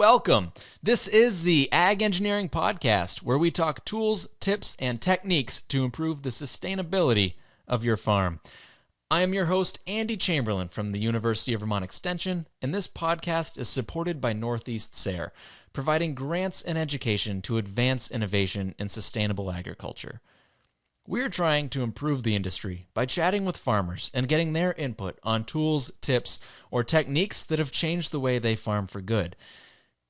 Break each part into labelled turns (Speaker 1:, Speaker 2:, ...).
Speaker 1: Welcome. This is the Ag Engineering Podcast, where we talk tools, tips, and techniques to improve the sustainability of your farm. I am your host, Andy Chamberlain from the University of Vermont Extension, and this podcast is supported by Northeast SARE, providing grants and education to advance innovation in sustainable agriculture. We're trying to improve the industry by chatting with farmers and getting their input on tools, tips, or techniques that have changed the way they farm for good.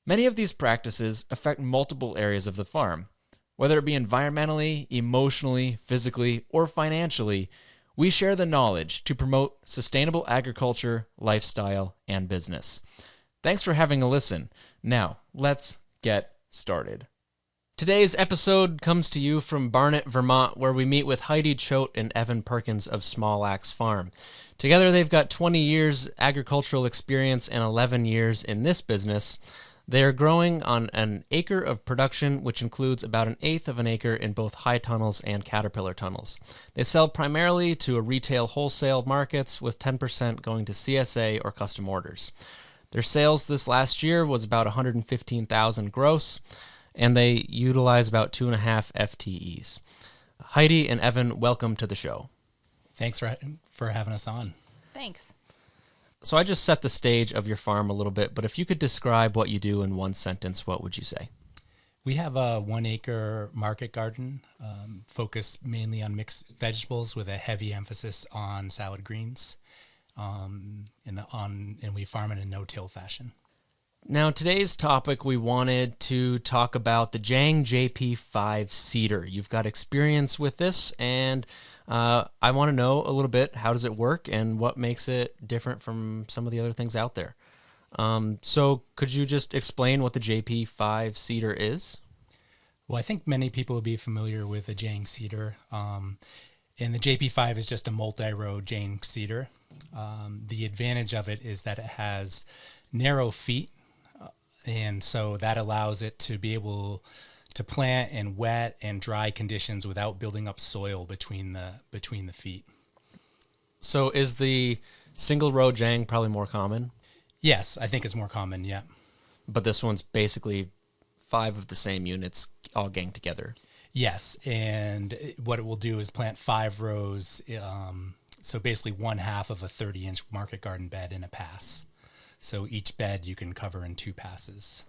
Speaker 1: Many of these practices affect multiple areas of the farm. Whether it be environmentally, emotionally, physically, or financially, we share the knowledge to promote sustainable agriculture, lifestyle, and business. Thanks for having a listen. Now, let's get started. Today's episode comes to you from Barnet, Vermont, where we meet with Heidi Choate and Evan Perkins of Small Axe Farm. Together, they've got 20 years agricultural experience and 11 years in this business. They are growing on an acre of production, which includes about an eighth of an acre in both high tunnels and caterpillar tunnels. They sell primarily to retail wholesale markets, with 10% going to CSA or custom orders. Their sales this last year was about $115,000 gross, and they utilize about 2.5 FTEs. Heidi and Evan, welcome to the show.
Speaker 2: Thanks for having us on.
Speaker 3: Thanks.
Speaker 1: So I just set the stage of your farm a little bit, but if you could describe what you do in one sentence, what would you say?
Speaker 2: We have a 1 acre market garden focused mainly on mixed vegetables with a heavy emphasis on salad greens, and we farm in a no-till fashion.
Speaker 1: Now, today's topic, we wanted to talk about the Jang JP5 Seeder. You've got experience with this, and I want to know a little bit, how does it work and what makes it different from some of the other things out there? So could you just explain what the JP5 Seeder is?
Speaker 2: Well, I think many people would be familiar with the Jang Seeder. And the JP5 is just a multi-row Jang Seeder. The advantage of it is that it has narrow feet, and so that allows it to be able to plant in wet and dry conditions without building up soil between the feet.
Speaker 1: So is the single row Jang probably more common?
Speaker 2: Yes, I think it's more common, yeah.
Speaker 1: But this one's basically 5 of the same units all ganged together.
Speaker 2: Yes, and what it will do is plant 5 rows, so basically 1/2 of a 30-inch market garden bed in a pass. So each bed you can cover in 2 passes.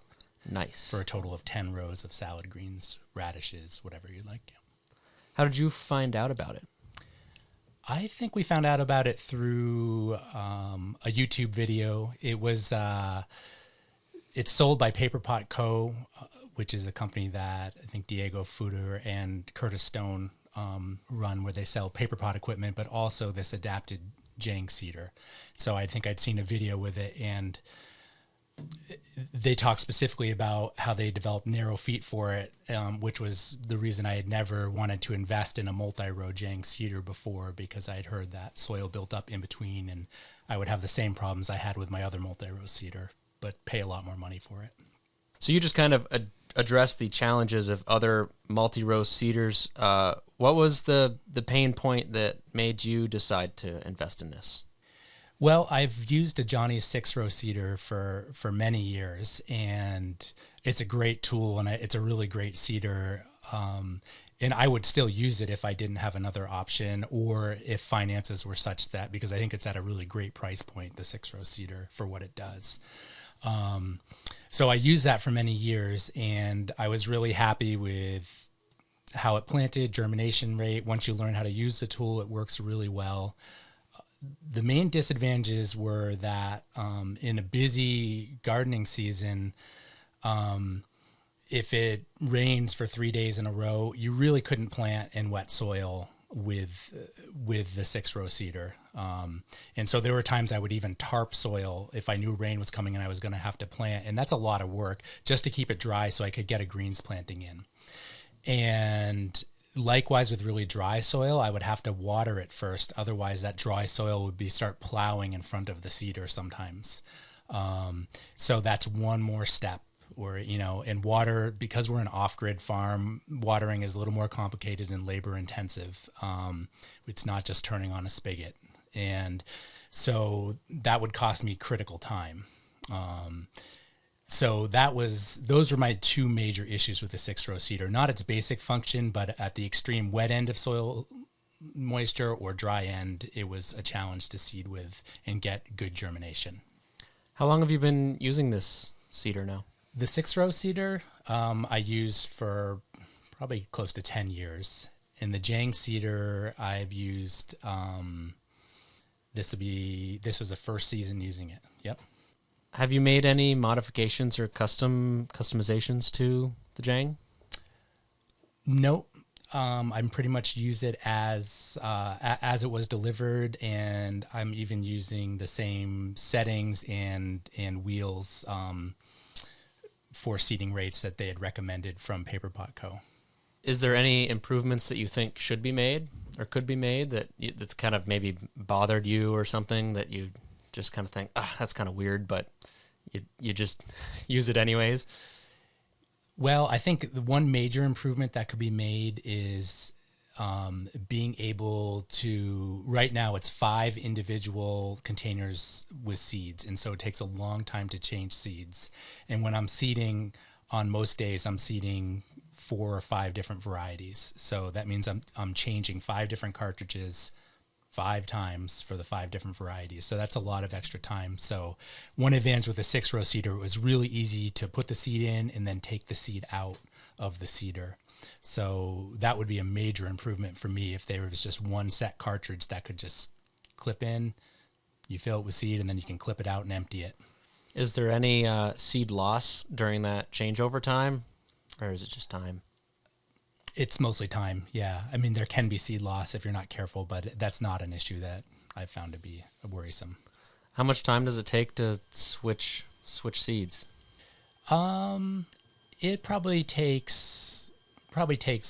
Speaker 1: Nice.
Speaker 2: For a total of 10 rows of salad greens, radishes, whatever you like.
Speaker 1: How did you find out about it?
Speaker 2: I think we found out about it through a YouTube video. It was it's sold by Paper Pot Co., which is a company that I think Diego Fuder and Curtis Stone run, where they sell paper pot equipment, but also this adapted Jang Seeder. So I think I'd seen a video with it, and they talk specifically about how they developed narrow feet for it, which was the reason I had never wanted to invest in a multi-row Jang Seeder before, because I had heard that soil built up in between and I would have the same problems I had with my other multi-row seeder, but pay a lot more money for it.
Speaker 1: So you just kind of addressed the challenges of other multi-row seeders. What was the pain point that made you decide to invest in this?
Speaker 2: Well, I've used a Johnny's 6-row seeder for many years, and it's a great tool, and it's a really great seeder. And I would still use it if I didn't have another option, or if finances were such that, because I think it's at a really great price point, the 6-row seeder, for what it does. So I used that for many years, and I was really happy with how it planted, germination rate. Once you learn how to use the tool, it works really well. The main disadvantages were that in a busy gardening season, if it rains for 3 days in a row, you really couldn't plant in wet soil with the 6-row seeder. And so there were times I would even tarp soil if I knew rain was coming and I was going to have to plant. And that's a lot of work just to keep it dry so I could get a greens planting in. And likewise with really dry soil, I would have to water it first. Otherwise, that dry soil would start plowing in front of the seeder sometimes. So that's one more step. Or, and water, because we're an off-grid farm, watering is a little more complicated and labor-intensive. It's not just turning on a spigot. And so that would cost me critical time. So those were my two major issues with the 6-row cedar. Not its basic function, but at the extreme wet end of soil moisture or dry end, it was a challenge to seed with and get good germination.
Speaker 1: How long have you been using this cedar now?
Speaker 2: The 6-row cedar I used for probably close to 10 years. And the Jang cedar I've used, this was the first season using it. Yep.
Speaker 1: Have you made any modifications or customizations to the Jang?
Speaker 2: Nope. I'm pretty much use it as it was delivered, and I'm even using the same settings and wheels for seeding rates that they had recommended from Paper Pot Co.
Speaker 1: Is there any improvements that you think should be made or could be made that's kind of maybe bothered you or something that you just kind of think, that's kind of weird, but you just use it anyways?
Speaker 2: Well, I think the one major improvement that could be made is being able to, right now it's 5 individual containers with seeds. And so it takes a long time to change seeds. And when I'm seeding, on most days, I'm seeding 4 or 5 different varieties. So that means I'm changing 5 different cartridges 5 times for the 5 different varieties. So that's a lot of extra time. So one advantage with the 6-row cedar, it was really easy to put the seed in and then take the seed out of the cedar. So that would be a major improvement for me if there was just one set cartridge that could just clip in, you fill it with seed, and then you can clip it out and empty it.
Speaker 1: Is there any seed loss during that changeover time, or is it just time?
Speaker 2: It's mostly time, yeah. I mean, there can be seed loss if you're not careful, but that's not an issue that I've found to be worrisome.
Speaker 1: How much time does it take to switch seeds?
Speaker 2: It probably takes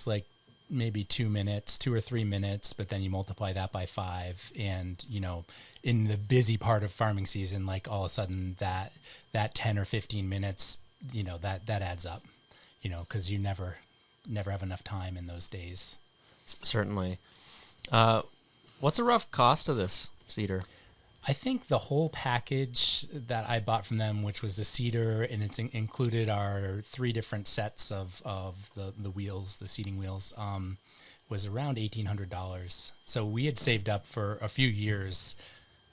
Speaker 2: like maybe 2 minutes, 2 or 3 minutes, but then you multiply that by 5, and in the busy part of farming season, like all of a sudden that 10 or 15 minutes, that adds up, because you never have enough time in those days.
Speaker 1: Certainly. What's a rough cost of this cedar?
Speaker 2: I think the whole package that I bought from them, which was the cedar, and it's included our 3 different sets of the wheels, the seeding wheels, was around $1,800. So we had saved up for a few years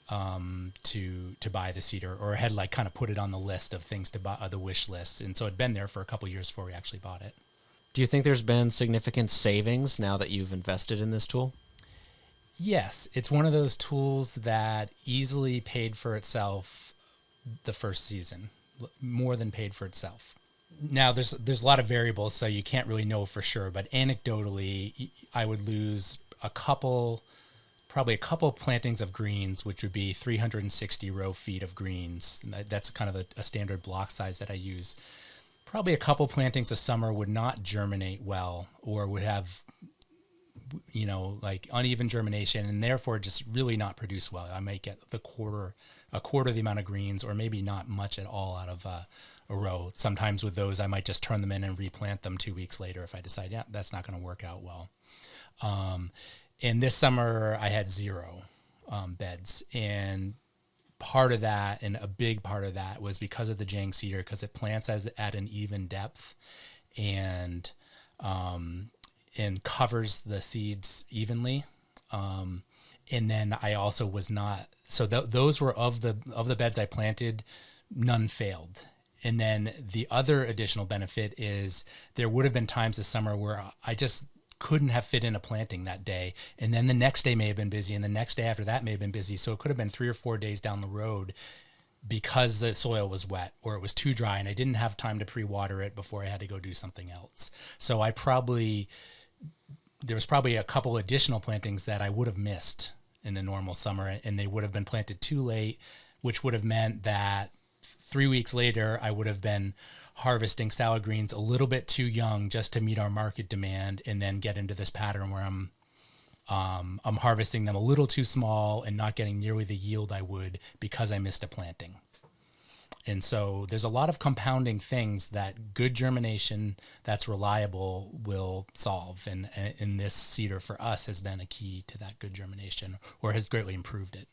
Speaker 2: to buy the cedar, or had like kind of put it on the list of things to buy, the wish list, and so it'd been there for a couple years before we actually bought it.
Speaker 1: Do you think there's been significant savings now that you've invested in this tool?
Speaker 2: Yes, it's one of those tools that easily paid for itself the first season, more than paid for itself. Now, there's a lot of variables, so you can't really know for sure, but anecdotally, I would lose probably a couple plantings of greens, which would be 360 row feet of greens. That's kind of a standard block size that I use. Probably a couple plantings a summer would not germinate well, or would have, like uneven germination, and therefore just really not produce well. I might get a quarter of the amount of greens, or maybe not much at all out of a row. Sometimes with those, I might just turn them in and replant them 2 weeks later if I decide, that's not going to work out well. And this summer I had 0 beds, and part of that, and a big part of that, was because of the Jang cedar, because it plants at an even depth, and covers the seeds evenly. And then I also was not, so those were of the beds I planted, none failed. And then the other additional benefit is there would have been times this summer where I just couldn't have fit in a planting that day. And then the next day may have been busy, and the next day after that may have been busy. So it could have been 3 or 4 days down the road because the soil was wet, or it was too dry, and I didn't have time to pre-water it before I had to go do something else. So there was probably a couple additional plantings that I would have missed in a normal summer, and they would have been planted too late, which would have meant that 3 weeks later, I would have been harvesting salad greens a little bit too young just to meet our market demand, and then get into this pattern where I'm harvesting them a little too small and not getting nearly the yield I would because I missed a planting. And so there's a lot of compounding things that good germination that's reliable will solve. And this cedar for us has been a key to that good germination, or has greatly improved it.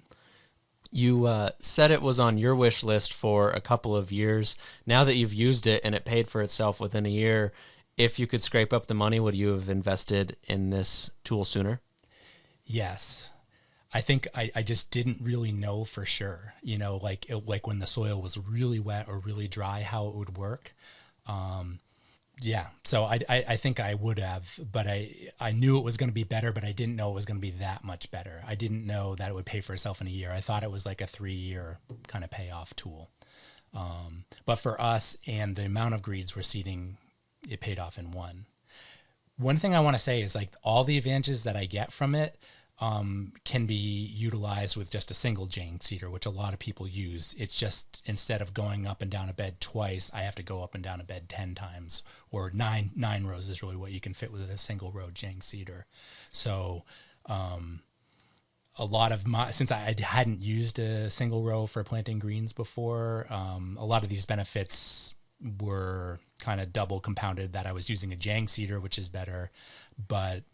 Speaker 1: You said it was on your wish list for a couple of years. Now that you've used it and it paid for itself within a year, if you could scrape up the money, would you have invested in this tool sooner?
Speaker 2: Yes. I think I just didn't really know for sure, like when the soil was really wet or really dry, how it would work. Yeah. So I think I would have, but I knew it was going to be better, but I didn't know it was going to be that much better. I didn't know that it would pay for itself in a year. I thought it was like a 3-year kind of payoff tool. But for us and the amount of greens we're seeding, it paid off in one. One thing I want to say is like all the advantages that I get from it can be utilized with just a single Jang Seeder, which a lot of people use. It's just instead of going up and down a bed twice, I have to go up and down a bed 10 times, or nine rows is really what you can fit with a single row Jang Seeder. So a lot of since I hadn't used a single row for planting greens before, a lot of these benefits were kind of double compounded that I was using a Jang Seeder, which is better, but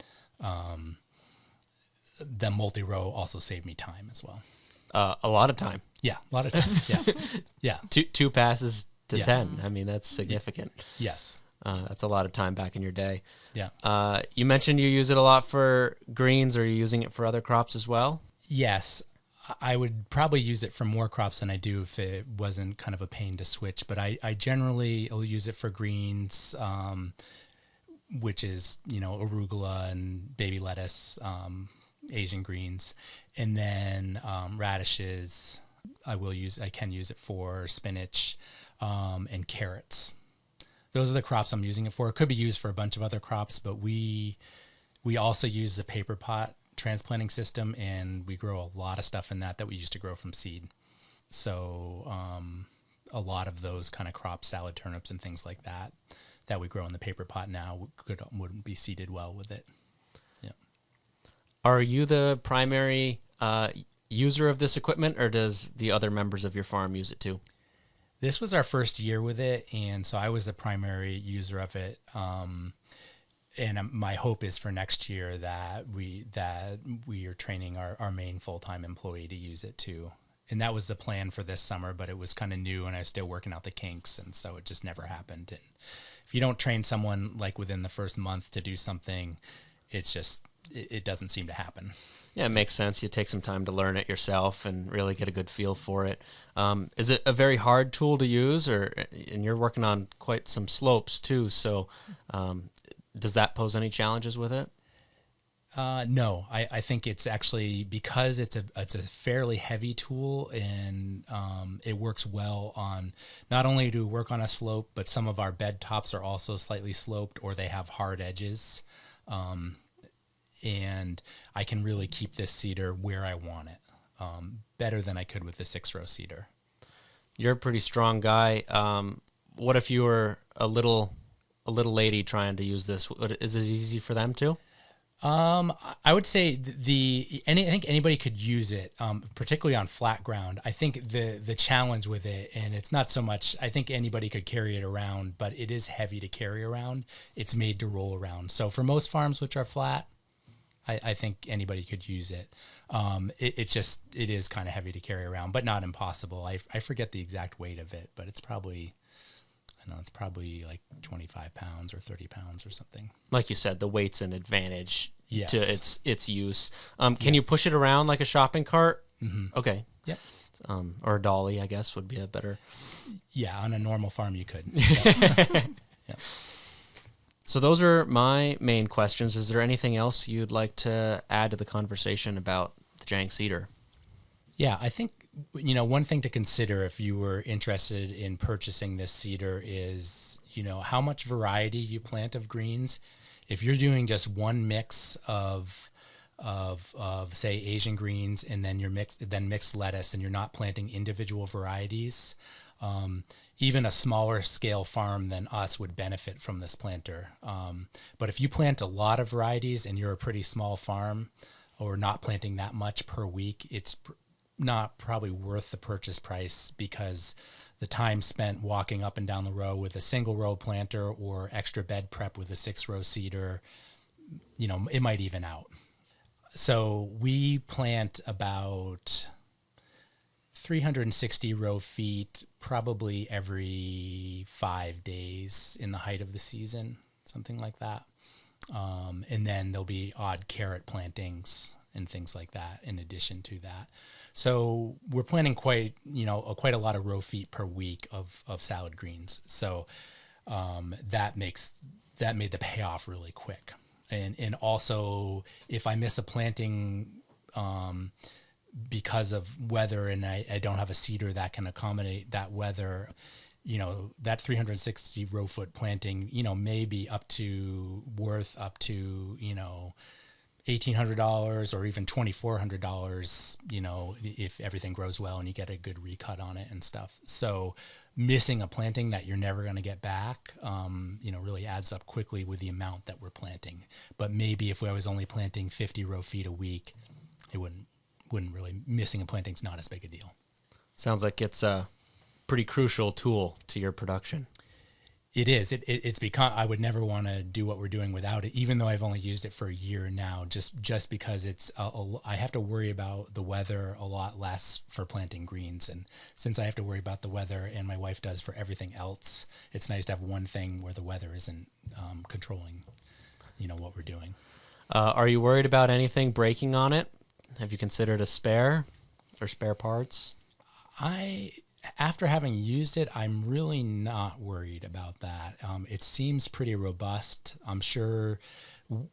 Speaker 2: the multi-row also saved me time as well.
Speaker 1: A lot of time.
Speaker 2: Yeah, a lot of time. Yeah, yeah.
Speaker 1: Two passes to 10. I mean, that's significant.
Speaker 2: Yes.
Speaker 1: That's a lot of time back in your day.
Speaker 2: Yeah.
Speaker 1: You mentioned you use it a lot for greens. Are you using it for other crops as well?
Speaker 2: Yes. I would probably use it for more crops than I do if it wasn't kind of a pain to switch. But I generally will use it for greens, which is, arugula and baby lettuce, Asian greens, and then radishes. I can use it for spinach and carrots. Those are the crops I'm using it for. It could be used for a bunch of other crops, but we also use the paper pot transplanting system, and we grow a lot of stuff in that we used to grow from seed. So a lot of those kind of crops, salad turnips and things like that we grow in the paper pot now wouldn't be seeded well with it.
Speaker 1: Are you the primary user of this equipment, or does the other members of your farm use it too?
Speaker 2: This was our first year with it, and so I was the primary user of it. And my hope is for next year that we are training our main full-time employee to use it too. And that was the plan for this summer, but it was kind of new, and I was still working out the kinks, and so it just never happened. And if you don't train someone like within the first month to do something, it doesn't seem to happen.
Speaker 1: Yeah, it makes sense. You take some time to learn it yourself and really get a good feel for it. Is it a very hard tool to use, and you're working on quite some slopes too, so does that pose any challenges with it?
Speaker 2: No, I think it's actually, because it's a fairly heavy tool, and it works well on, not only to work on a slope, but some of our bed tops are also slightly sloped, or they have hard edges. And I can really keep this seeder where I want it, better than I could with the 6-row seeder.
Speaker 1: You're a pretty strong guy. What if you were a little lady trying to use this? Is it easy for them too?
Speaker 2: I would say I think anybody could use it, particularly on flat ground. I think the challenge with it, and it's not so much, I think anybody could carry it around, but it is heavy to carry around. It's made to roll around. So for most farms which are flat, I think anybody could use it. It is kind of heavy to carry around, but not impossible. I forget the exact weight of it, but it's probably like 25 pounds or 30 pounds or something.
Speaker 1: Like you said, the weight's an advantage
Speaker 2: yes.
Speaker 1: to its use. Can you push it around like a shopping cart?
Speaker 2: Mm-hmm.
Speaker 1: Okay.
Speaker 2: Yep.
Speaker 1: Or a dolly, I guess, would be a better.
Speaker 2: Yeah, on a normal farm you could. Yep.
Speaker 1: So those are my main questions. Is there anything else you'd like to add to the conversation about the Jang Seeder?
Speaker 2: Yeah, I think, one thing to consider if you were interested in purchasing this seeder is, how much variety you plant of greens. If you're doing just one mix of say Asian greens, and then mixed lettuce, and you're not planting individual varieties, even a smaller scale farm than us would benefit from this planter. But if you plant a lot of varieties and you're a pretty small farm, or not planting that much per week, it's not probably worth the purchase price, because the time spent walking up and down the row with a single row planter or extra bed prep with a 6-row seeder, it might even out. So we plant about 360 row feet, probably every 5 days in the height of the season, something like that. And then there'll be odd carrot plantings and things like that in addition to that. So we're planting quite a lot of row feet per week of salad greens. So that made the payoff really quick. And also, if I miss a planting because of weather and I don't have a seeder that can accommodate that weather, that 360 row foot planting, may be worth up to $1,800 or even $2,400, if everything grows well and you get a good recut on it and stuff. So missing a planting that you're never going to get back, really adds up quickly with the amount that we're planting. But maybe if I was only planting 50 row feet a week, it wouldn't really, missing a planting's not as big a deal.
Speaker 1: Sounds like it's a pretty crucial tool to your production.
Speaker 2: It is. It's become, I would never want to do what we're doing without it, even though I've only used it for a year now, just because it's, I have to worry about the weather a lot less for planting greens. And since I have to worry about the weather and my wife does for everything else, it's nice to have one thing where the weather isn't controlling, what we're doing.
Speaker 1: Are you worried about anything breaking on it? Have you considered a spare or spare parts?
Speaker 2: After having used it, I'm really not worried about that. It seems pretty robust. I'm sure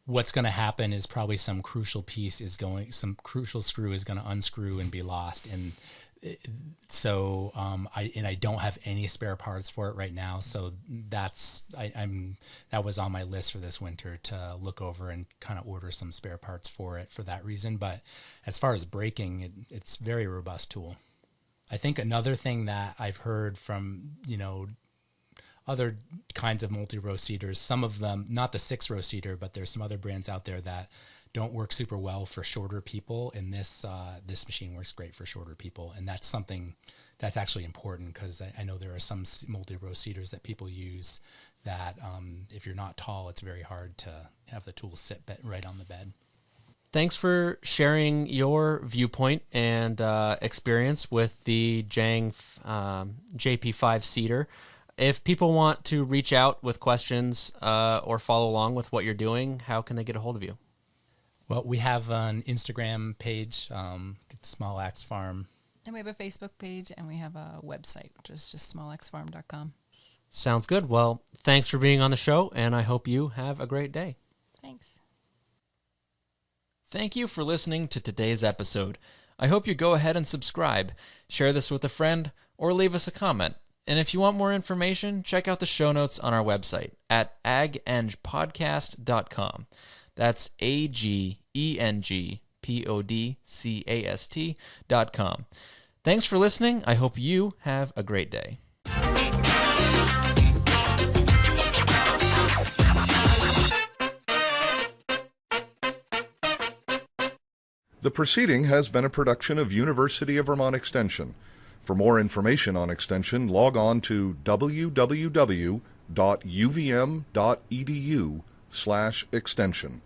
Speaker 2: what's going to happen is probably some crucial screw is going to unscrew and be lost. And so I don't have any spare parts for it right now. So that was on my list for this winter to look over and kind of order some spare parts for it for that reason. But as far as breaking, it's a very robust tool. I think another thing that I've heard from, other kinds of multi-row seeders, some of them, not the 6-row seeder, but there's some other brands out there that don't work super well for shorter people. And this machine works great for shorter people. And that's something that's actually important because I know there are some multi-row seeders that people use that if you're not tall, it's very hard to have the tool sit right on the bed.
Speaker 1: Thanks for sharing your viewpoint and experience with the Jang JP5 Seeder. If people want to reach out with questions or follow along with what you're doing, how can they get a hold of you?
Speaker 2: Well, we have an Instagram page, Small Axe Farm.
Speaker 3: And we have a Facebook page, and we have a website, which is just smallxfarm.com.
Speaker 1: Sounds good. Well, thanks for being on the show, and I hope you have a great day.
Speaker 3: Thanks.
Speaker 1: Thank you for listening to today's episode. I hope you go ahead and subscribe, share this with a friend, or leave us a comment. And if you want more information, check out the show notes on our website at agengpodcast.com. That's agengpodcast.com. Thanks for listening. I hope you have a great day.
Speaker 4: The proceeding has been a production of University of Vermont Extension. For more information on Extension, log on to www.uvm.edu/extension.